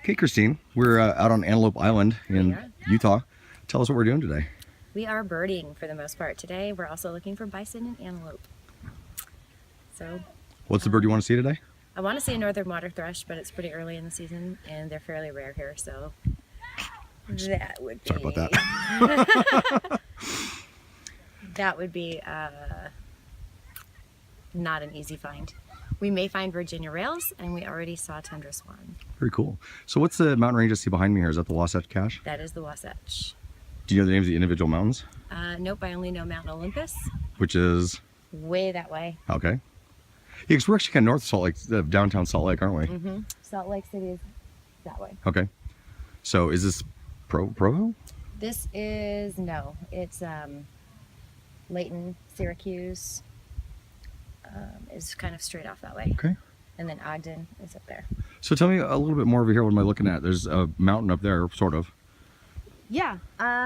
Okay, Christine, we're out on Antelope Island in Utah. Tell us what we're doing today. We are birding for the most part today. We're also looking for bison and antelope. So, what's the bird you want to see today? I want to see a northern water thrush, but it's pretty early in the season and they're fairly rare here, so that would be... Sorry about that. That would be not an easy find. We may find Virginia rails, and we already saw tundra swan. Very cool. So what's the mountain range I see behind me here? Is that the Wasatch Cache? That is the Wasatch. Do you know the names of the individual mountains? Nope, I only know Mount Olympus. Which is? Way that way. Okay. Yeah, because we're actually kind of north of Salt Lake, downtown Salt Lake, aren't we? Mm-hmm. Salt Lake City is that way. Okay. So is this Provo? This is, no, it's Layton, Syracuse. Is kind of straight off that way. Okay. And then Ogden is up there. So tell me a little bit more over here. What am I looking at? There's a mountain up there, sort of. Yeah.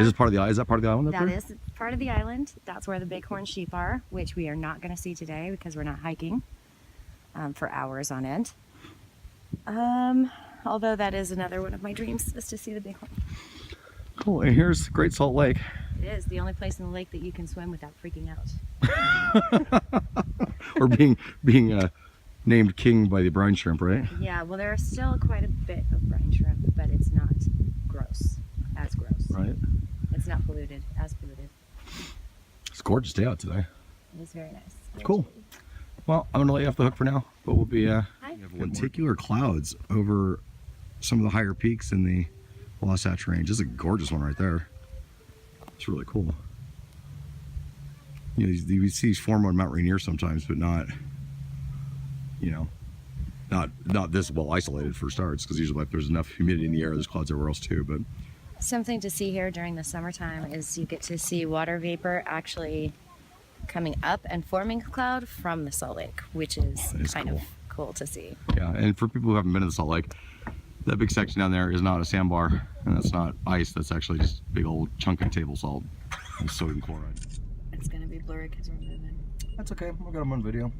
Is this part of the island? Is that part of the island up there? That is part of the island. That's where the bighorn sheep are, which we are not going to see today because we're not hiking for hours on end. Although that is another one of my dreams, is to see the bighorn. Cool. And here's Great Salt Lake. It is the only place in the lake that you can swim without freaking out. Or being named king by the brine shrimp, right? Yeah, well, there are still quite a bit of brine shrimp, but it's not gross, as gross. Right. It's not polluted, as polluted. It's a gorgeous day out today. It is very nice. Cool. Well, I'm gonna let you off the hook for now, but we'll be Hi. we have lenticular clouds over some of the higher peaks in the Wasatch Range. This is a gorgeous one right there. It's really cool. You know, you see these form on Mount Rainier sometimes, but not, you know, not this well isolated for starts, because usually if there's enough humidity in the air, there's clouds everywhere else too. But something to see here during the summertime is you get to see water vapor actually coming up and forming a cloud from the Salt Lake, which is kind of cool to see. Yeah, and for people who haven't been to the Salt Lake, that big section down there is not a sandbar, and that's not ice. That's actually just big old chunk of table salt and sodium chloride. It's gonna be blurry because we're moving. That's okay. We got them on video.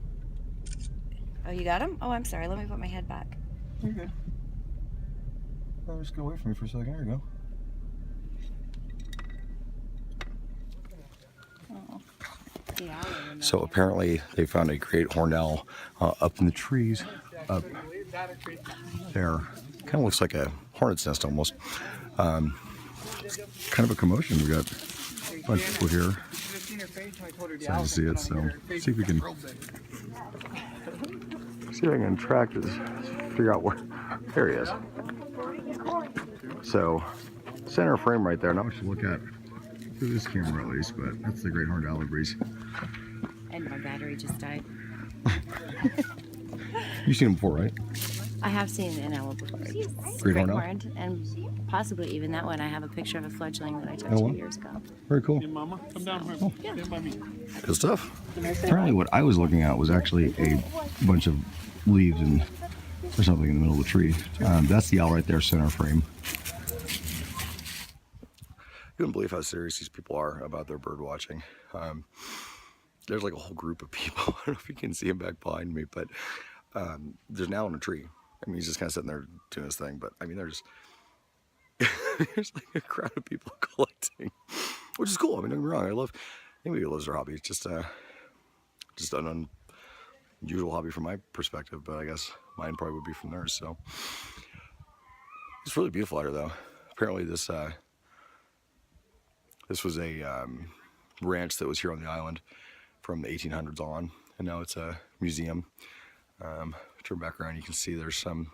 Oh, you got them? Oh, I'm sorry. Let me put my head back. You're good. I'll just go away from me for a second. There you go. Oh. So apparently they found a great horned owl up in the trees up there. Kind of looks like a hornet's nest almost. Kind of a commotion. We got a bunch of people here. Excited to see it. So see if we can track this, figure out where there he is. So center frame right there. Now we should look at through this camera at least, but that's the great horned owl breeze. And my battery just died. You've seen him before, right? I have seen an owl before. Great horned owl? And possibly even that one. I have a picture of a fledgling that I took 2 years ago. Very cool. Hey, Mama, come down here. Oh. Stand by me. Good stuff. Apparently what I was looking at was actually a bunch of leaves and or something in the middle of the tree. That's the owl right there, center frame. You wouldn't believe how serious these people are about their bird watching. There's like a whole group of people. I don't know if you can see him back behind me, but there's an owl in a tree. I mean, he's just kind of sitting there doing his thing, but I mean, there's like a crowd of people collecting, which is cool. I mean, don't get me wrong. Anybody who loves their hobby. It's just an unusual hobby from my perspective, but I guess mine probably would be from theirs. So it's really beautiful out here, though. Apparently, this was a ranch that was here on the island from the 1800s on, and now it's a museum. Turn back around, you can see there's a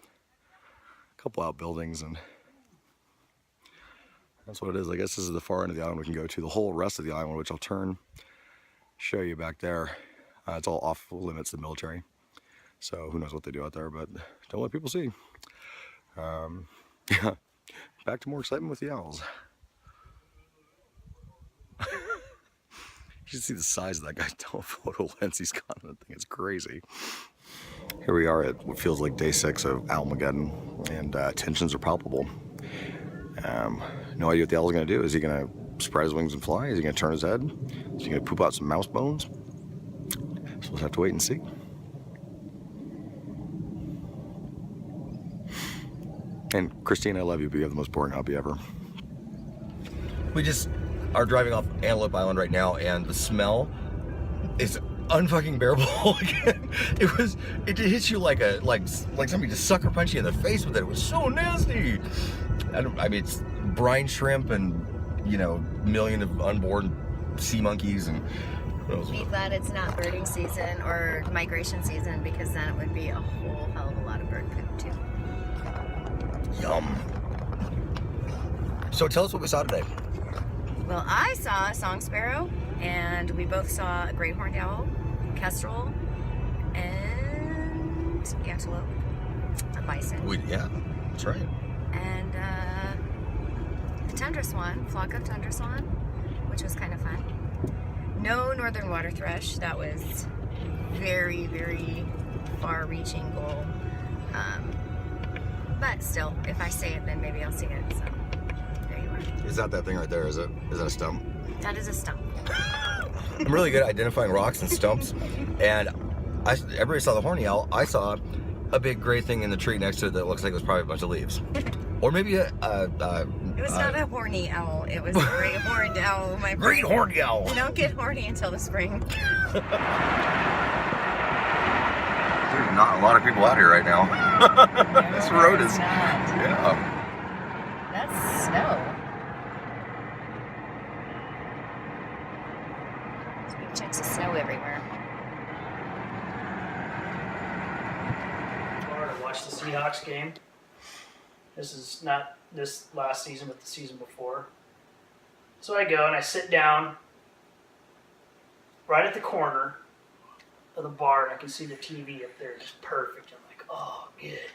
couple outbuildings, and that's what it is. I guess this is the far end of the island we can go to. The whole rest of the island, which I'll show you back there, it's all off limits to the military. So who knows what they do out there, but don't let people see. Yeah, back to more excitement with the owls. You should see the size of that guy's telephoto lens he's got on that thing. It's crazy. Here we are at what feels like day 6 of Owlmageddon, and tensions are palpable. No idea what the owl's going to do. Is he going to spread his wings and fly? Is he going to turn his head? Is he going to poop out some mouse bones? So we'll have to wait and see. And Christine, I love you, but you have the most boring hobby ever. We just are driving off Antelope Island right now, and the smell is unfucking bearable. It hits you like somebody just sucker punched you in the face with it. It was so nasty. I mean, it's brine shrimp and, you know, million of unborn sea monkeys and. Be glad it's not birding season or migration season, because then it would be a whole hell of a lot of bird poop too. Yum. So tell us what we saw today. Well, I saw a song sparrow, and we both saw a great horned owl, kestrel, and antelope, a bison. Yeah, that's right. And the tundra swan, flock of tundra swan, which was kind of fun. No northern water thrush. That was very, very far-reaching goal. But still, if I say it, then maybe I'll see it. So there you are. Is that thing right there? Is that a stump? That is a stump. I'm really good at identifying rocks and stumps, and everybody saw the horny owl. I saw a big gray thing in the tree next to it that looks like it was probably a bunch of leaves, or maybe It was not a horny owl. It was a great horned owl. My great horny owl. You don't get horny until the spring. There's not a lot of people out here right now. This road is. Yeah. That's snow. There's big chunks of snow everywhere. To watch the Seahawks game. This is not this last season, but the season before. So I go and I sit down right at the corner of the bar, and I can see the TV up there, just perfect. I'm like, oh, good.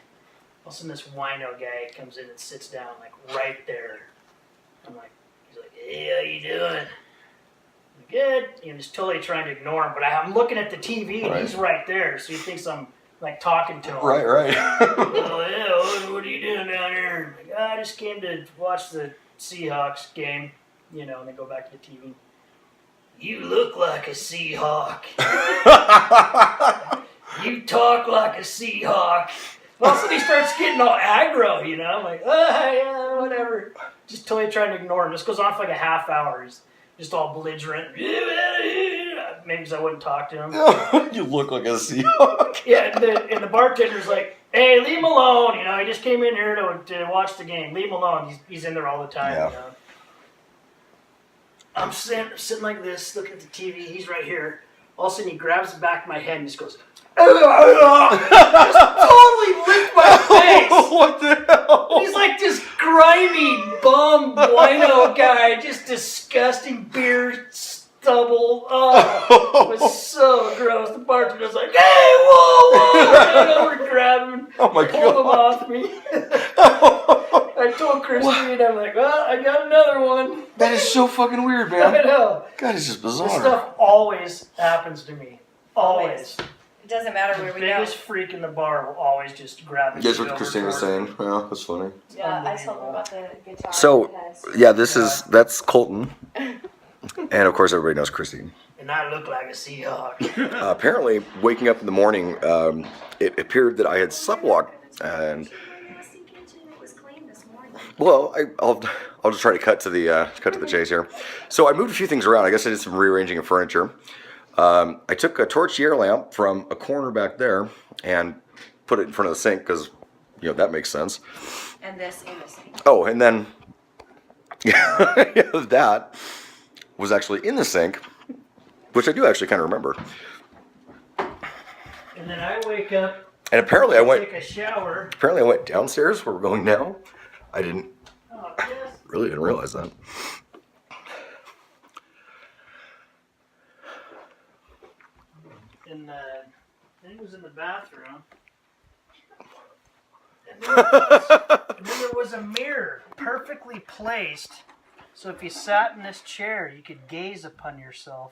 All of a sudden, this wino guy comes in and sits down, like right there. I'm like, he's like, hey, how you doing? I'm good. You know, just totally trying to ignore him, but I'm looking at the TV, and he's right there, so he thinks I'm like talking to him. Right. Oh, yeah, what are you doing down here? Like, I just came to watch the Seahawks game, you know, and they go back to the TV. You look like a Seahawk. You talk like a Seahawk. All of a sudden he starts getting all aggro, you know? I'm like, oh, yeah, whatever. Just totally trying to ignore him. This goes on for like a half hour. He's just all belligerent. Maybe because I wouldn't talk to him. You look like a Seahawk. Yeah, and the bartender's like, hey, leave him alone. You know, he just came in here to watch the game. Leave him alone. He's in there all the time. Yeah. You know? I'm sitting like this, looking at the TV. He's right here. All of a sudden, he grabs the back of my head and just goes, just totally licked my face. What the hell? He's like this grimy, bum, wino guy. Just disgusting beer stubble. Oh, it was so gross. The bartender was like, hey, whoa. I ran over and grabbed him. Oh my pulled him God. off me. I told Christine, I'm like, well, I got another one. That is so fucking weird, I man. know. God, it's just bizarre. This stuff always happens to me. Always. It doesn't matter where The we go. biggest freak in the bar will always just grab me. Guess what Christine was saying? Yeah, that's funny. Yeah, I told him about the guitar. So, because- yeah, that's Colton. And of course, everybody knows Christine. And I look like a Seahawk. Apparently, waking up in the morning, it appeared that I had sleptwalked, and well, I'll just try to cut to the chase here. So I moved a few things around. I guess I did some rearranging of furniture. I took a torch-air lamp from a corner back there and put it in front of the sink because, you know, that makes sense. And this in the sink. Oh, and then that was actually in the sink, which I do actually kind of remember. And then I wake up. And apparently I went. Take a shower. Apparently I went downstairs where we're going now. I Oh, yes. really didn't realize that. And then it was in the bathroom. And then there was a mirror perfectly placed. So if you sat in this chair, you could gaze upon yourself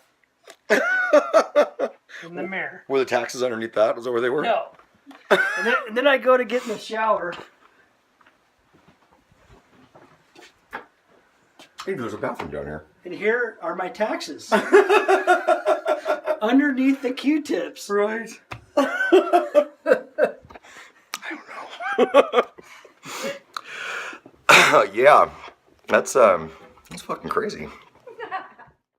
in the mirror. Were the taxes underneath that? Was that where they were? No. And then I go to get in the shower. Hey, there's a bathroom down here. And here are my taxes. Underneath the Q-tips. Right. I don't know. Yeah, that's fucking crazy.